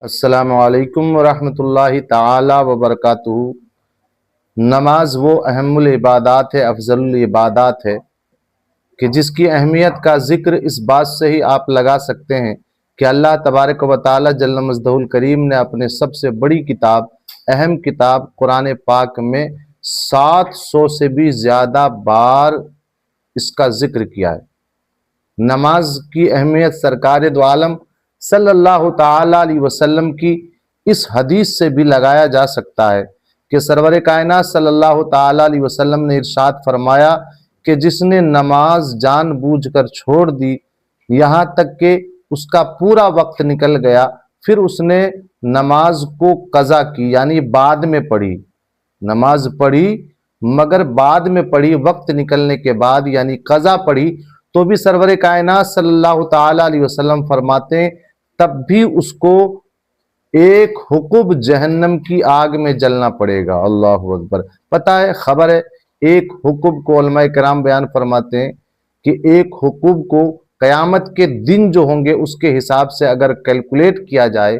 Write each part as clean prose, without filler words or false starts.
अस्सलामु अलैकुम वरहमतुल्लाहि ताला वबरकातुहू। नमाज वो अहमुल इबादात है, अफजलुल इबादात है कि जिसकी अहमियत का जिक्र इस बात से ही आप लगा सकते हैं कि अल्लाह तबारक व तआला जल्ल मजदहुल करीम ने अपने सबसे बड़ी किताब, अहम किताब कुरान पाक में 700 से भी ज़्यादा बार इसका जिक्र किया है। नमाज की अहमियत सरकार दो आलम सल्लल्लाहु ताला अलैहि वसल्लम की इस हदीस से भी लगाया जा सकता है कि सरवर कायनात सल्लल्लाहु ताला अलैहि वसल्लम ने इरशाद फरमाया कि जिसने नमाज जानबूझकर छोड़ दी यहाँ तक कि उसका पूरा वक्त निकल गया, फिर उसने नमाज को कज़ा की यानी बाद में पढ़ी, नमाज पढ़ी मगर बाद में पढ़ी, वक्त निकलने के बाद यानी कज़ा पढ़ी, तो भी सरवर कायनात सल्लल्लाहु ताला अलैहि वसल्लम फरमाते हैं तब भी उसको एक हुकुब जहन्नम की आग में जलना पड़ेगा। अल्लाहु अकबर। पता है, खबर है, एक हुकुब को उलमाए कराम बयान फरमाते हैं कि एक हुकुब को कयामत के दिन जो होंगे उसके हिसाब से अगर कैलकुलेट किया जाए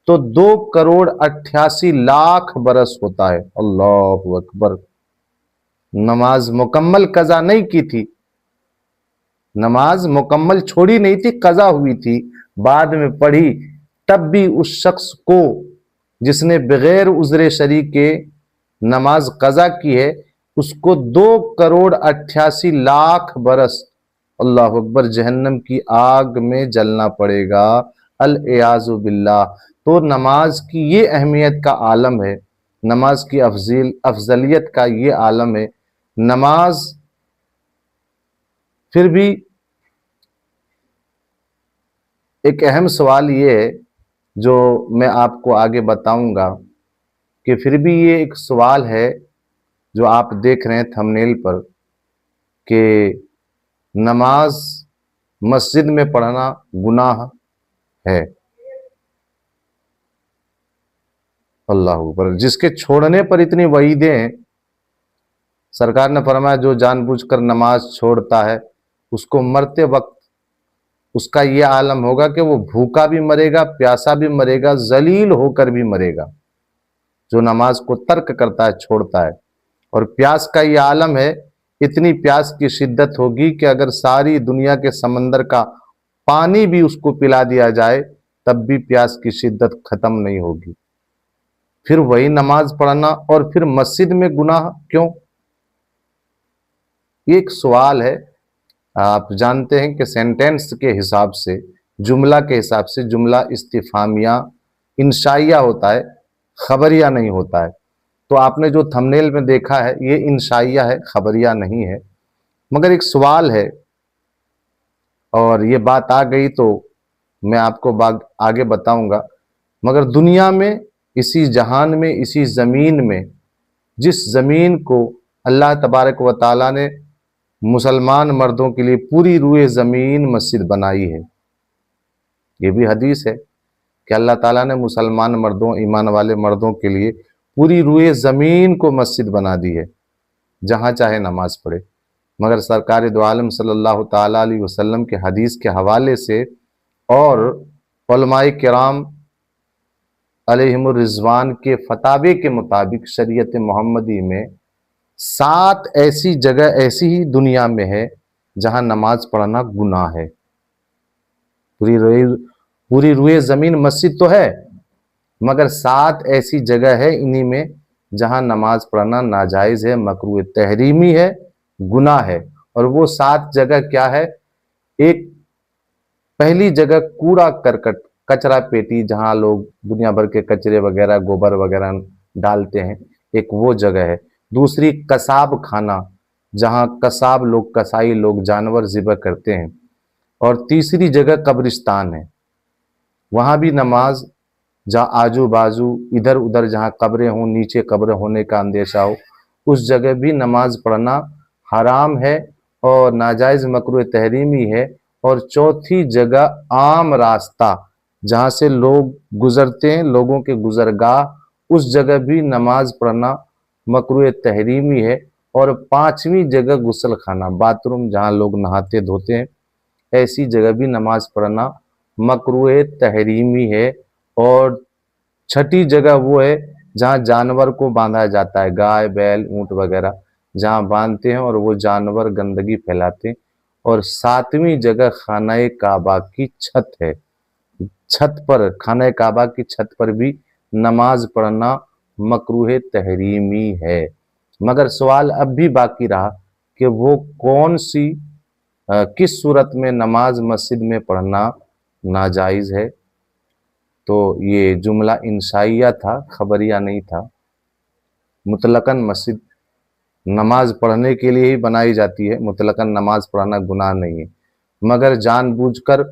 तो 2,88,00,000 बरस होता है। अल्लाहु अकबर। नमाज मुकम्मल कज़ा नहीं की थी, नमाज मुकम्मल छोड़ी नहीं थी, कज़ा हुई थी, बाद में पढ़ी, तब भी उस शख्स को जिसने बगैर उज़्र शरी के नमाज कज़ा की है उसको 2,88,00,000 बरस, अल्लाह अकबर, जहन्नम की आग में जलना पड़ेगा। अल-इयाज़ु बिल्लाह। तो नमाज की ये अहमियत का आलम है, नमाज की अफजलियत का ये आलम है। नमाज फिर भी एक अहम सवाल ये है जो मैं आपको आगे बताऊंगा कि फिर भी ये एक सवाल है जो आप देख रहे हैं थंबनेल पर कि नमाज मस्जिद में पढ़ना गुनाह है। अल्लाह अकबर। जिसके छोड़ने पर इतनी वईदें हैं, सरकार ने फरमाया जो जानबूझकर नमाज छोड़ता है उसको मरते वक्त उसका ये आलम होगा कि वो भूखा भी मरेगा, प्यासा भी मरेगा, जलील होकर भी मरेगा। जो नमाज को तर्क करता है, छोड़ता है। और प्यास का ये आलम है, इतनी प्यास की शिद्दत होगी कि अगर सारी दुनिया के समंदर का पानी भी उसको पिला दिया जाए तब भी प्यास की शिद्दत खत्म नहीं होगी। फिर वही नमाज पढ़ना और फिर मस्जिद में गुनाह क्यों? ये एक सवाल है। आप जानते हैं कि सेंटेंस के हिसाब से, जुमला के हिसाब से, जुमला इस्तिफामिया इंशाइया होता है, खबरिया नहीं होता है। तो आपने जो थंबनेल में देखा है ये इंशाइया है, खबरिया नहीं है। मगर एक सवाल है और ये बात आ गई तो मैं आपको आगे बताऊंगा। मगर दुनिया में, इसी जहान में, इसी ज़मीन में, जिस ज़मीन को अल्लाह तबारक व तआला ने मुसलमान मर्दों के लिए पूरी रूए ज़मीन मस्जिद बनाई है, ये भी हदीस है कि अल्लाह ताला ने मुसलमान मर्दों, ईमान वाले मर्दों के लिए पूरी रूए ज़मीन को मस्जिद बना दी है, जहाँ चाहे नमाज पढ़े। मगर सरकार दो आलम सल्लल्लाहु ताला अलैहि वसल्लम के हदीस के हवाले से और उलमाए किराम अलैहिमुर रिज़वान के फतावे के मुताबिक शरीयत मोहम्मदी में 7 ऐसी जगह ऐसी ही दुनिया में है जहां नमाज पढ़ना गुनाह है। पूरी रुए जमीन मस्जिद तो है मगर 7 ऐसी जगह है इन्हीं में जहां नमाज पढ़ना नाजायज है, मकरूह तहरीमी है, गुनाह है। और वो 7 जगह क्या है? एक पहली जगह कूड़ा करकट, कचरा पेटी, जहां लोग दुनिया भर के कचरे वगैरह, गोबर वगैरह डालते हैं, एक वो जगह है। दूसरी कसाब खाना, जहां कसाब लोग, कसाई लोग जानवर ज़िबह करते हैं। और तीसरी जगह कब्रिस्तान है, वहां भी नमाज, जहाँ आजू बाजू इधर उधर जहाँ कब्रें हों, नीचे कब्र होने का अंदेशा हो, उस जगह भी नमाज पढ़ना हराम है और नाजायज़, मकरूह तहरीमी है। और चौथी जगह आम रास्ता, जहाँ से लोग गुजरते हैं, लोगों के गुजरगाह, उस जगह भी नमाज पढ़ना मकरूह तहरीमी है। और 5वीं जगह गुस्ल खाना, बाथरूम, जहाँ लोग नहाते धोते हैं, ऐसी जगह भी नमाज पढ़ना मकरूह तहरीमी है। और छठी जगह वो है जहाँ जानवर को बांधा जाता है, गाय बैल ऊंट वगैरह जहाँ बांधते हैं और वो जानवर गंदगी फैलाते हैं। और 7वीं जगह खाना काबा की छत है, छत पर, खाना काबा की छत पर भी नमाज पढ़ना मकरूह तहरीमी है। मगर सवाल अब भी बाकी रहा कि वो कौन सी किस सूरत में नमाज मस्जिद में पढ़ना नाजायज़ है। तो ये जुमला इंशाइया था, खबरिया नहीं था। मुतलकन मस्जिद नमाज पढ़ने के लिए ही बनाई जाती है, मुतलकन नमाज पढ़ना गुनाह नहीं है। मगर जानबूझकर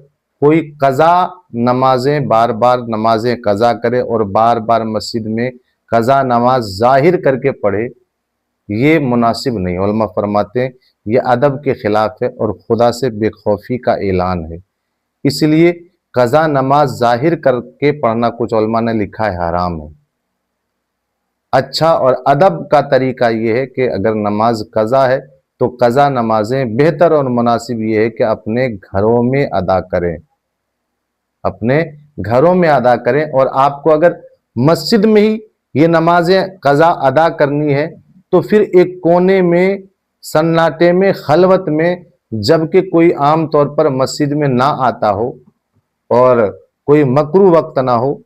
कोई कज़ा नमाजें, बार बार नमाजें कज़ा करे और बार बार मस्जिद में कज़ा नमाज ज़ाहिर करके पढ़े, ये मुनासिब नहीं। उलमा फरमाते हैं ये अदब के खिलाफ है और खुदा से बेखौफी का ऐलान है। इसलिए कज़ा नमाज ज़ाहिर करके पढ़ना कुछ उलमा ने लिखा है हराम है। अच्छा और अदब का तरीका ये है कि अगर नमाज कज़ा है तो कज़ा नमाजें बेहतर और मुनासिब ये है कि अपने घरों में अदा करें, अपने घरों में अदा करें। और आपको अगर मस्जिद में ही ये नमाजें कज़ा अदा करनी है तो फिर एक कोने में, सन्नाटे में, खलवत में, जबकि कोई आम तौर पर मस्जिद में ना आता हो और कोई मकरू वक्त ना हो,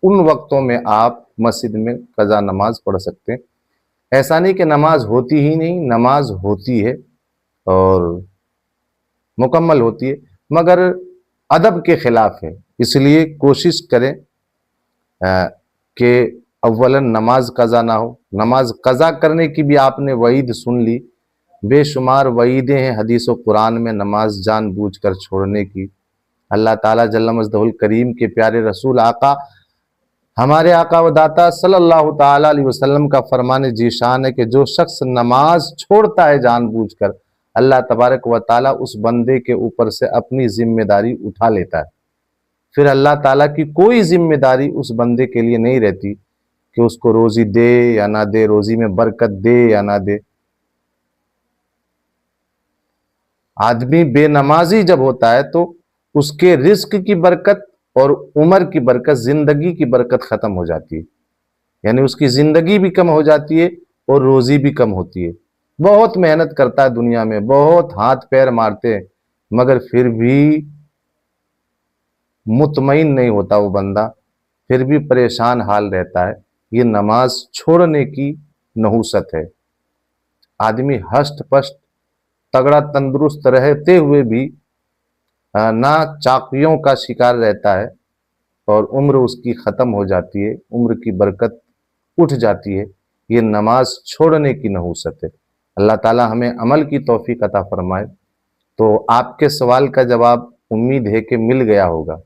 उन वक्तों में आप मस्जिद में कज़ा नमाज पढ़ सकते हैं। ऐसा नहीं कि नमाज होती ही नहीं, नमाज होती है और मुकम्मल होती है, मगर अदब के खिलाफ है। इसलिए कोशिश करें कि अव्वलन नमाज कज़ा ना हो। नमाज कज़ा करने की भी आपने वईद सुन ली, बेशुमार वईदें हैं हदीस व कुरान में नमाज जानबूझकर छोड़ने की। अल्लाह ताला जल्ल मजदहुल करीम के प्यारे रसूल आका, हमारे आका व दाता सल्लल्लाहु ताला अलैहि वसल्लम का फरमान जीशान है कि जो शख्स नमाज छोड़ता है जानबूझकर, अल्लाह तबारक व ताला उस बंदे के ऊपर से अपनी जिम्मेदारी उठा लेता है। फिर अल्लाह ताला की कोई जिम्मेदारी उस बंदे के लिए नहीं रहती कि उसको रोजी दे या ना दे, रोजी में बरकत दे या ना दे। आदमी बेनमाजी जब होता है तो उसके रिस्क की बरकत और उम्र की बरकत, जिंदगी की बरकत खत्म हो जाती है। यानी उसकी जिंदगी भी कम हो जाती है और रोजी भी कम होती है। बहुत मेहनत करता है दुनिया में, बहुत हाथ पैर मारते हैं, मगर फिर भी मुतमईन नहीं होता वो बंदा, फिर भी परेशान हाल रहता है। ये नमाज छोड़ने की नहुसत है। आदमी हष्ट पुष्ट तगड़ा तंदुरुस्त रहते हुए भी ना चाकियों का शिकार रहता है और उम्र उसकी ख़त्म हो जाती है, उम्र की बरकत उठ जाती है। ये नमाज छोड़ने की नहुसत है। अल्लाह ताला हमें अमल की तौफीक अता फरमाए। तो आपके सवाल का जवाब उम्मीद है कि मिल गया होगा।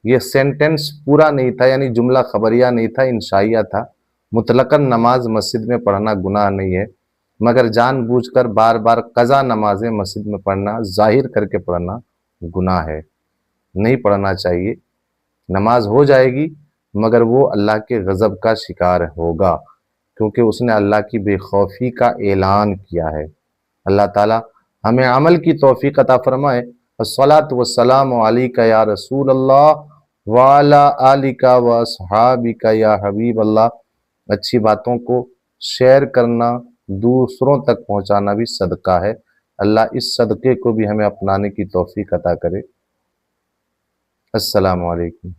ये सेंटेंस पूरा नहीं था, यानी जुमला खबरिया नहीं था, इंशाइया था। मुतलकन नमाज मस्जिद में पढ़ना गुनाह नहीं है, मगर जानबूझकर बार बार कज़ा नमाजें मस्जिद में पढ़ना, जाहिर करके पढ़ना गुनाह है, नहीं पढ़ना चाहिए। नमाज हो जाएगी मगर वो अल्लाह के गज़ब का शिकार होगा, क्योंकि उसने अल्लाह की बेखौफी का ऐलान किया है। अल्लाह ताला हमें अमल की तौफीक अता फरमाए। अस्सलातु वस्सलामु अलैका या रसूल अल्लाह वाला आलिका व अस्हाबिका या हबीब अल्लाह। अच्छी बातों को शेयर करना, दूसरों तक पहुंचाना भी सदका है। अल्लाह इस सदके को भी हमें अपनाने की तौफीक अता करे। अस्सलामु अलैकुम।